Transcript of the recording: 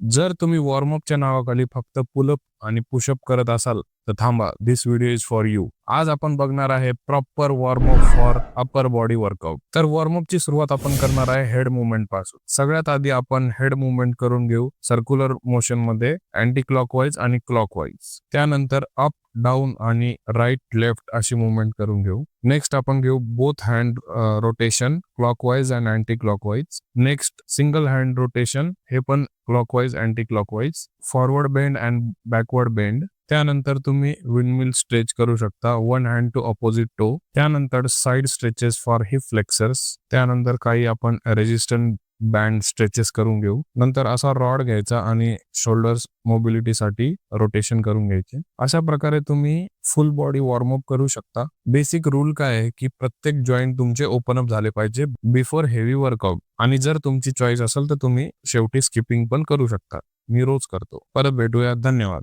जर तुम्ही वॉर्मअपच्या नावाखाली फक्त पुलअप आणि पुशअप करत असाल तर थांबा, दिस व्हिडिओ इज फॉर यू. आज आपण बघणार आहे proper warm up for upper body workout. तर वॉर्मअपची सुरुवात आपण करणार आहे हेड मुवमेंट पासून. सगळ्यात आधी आपण हेड मुवमेंट करून घेऊ सर्क्युलर मोशन मध्ये, अँटी क्लॉकवाईज आणि क्लॉकवाईज. त्यानंतर अप डाऊन आणि राईट लेफ्ट अशी मुवमेंट करून घेऊ. नेक्स्ट आपण घेऊ both hand rotation, clockwise and anti clockwise. Next single hand rotation, हे पण clockwise anti clockwise. Forward bend and backward bend. त्यानंतर तुम्ही विंडमिल स्ट्रेच करू शकता, वन हँड टू ऑपोजिट टो. त्यानंतर side stretches for heap flexors. त्यानंतर काही आपण रेजिस्टंट बँड स्ट्रेचेस करून घेऊ. नंतर असा रॉड घ्यायचा आणि शोल्डर्स मोबिलिटीसाठी रोटेशन करून घ्यायचे. अशा प्रकारे तुम्ही फुल बॉडी वॉर्मअप करू शकता. बेसिक रूल काय आहे की प्रत्येक जॉईंट तुमचे ओपन अप झाले पाहिजे बिफोर हेवी वर्कआउट. आणि जर तुमची चॉईस असेल तर तुम्ही शेवटी स्किपिंग पण करू शकता. मी रोज करतो. परत भेटूया. धन्यवाद.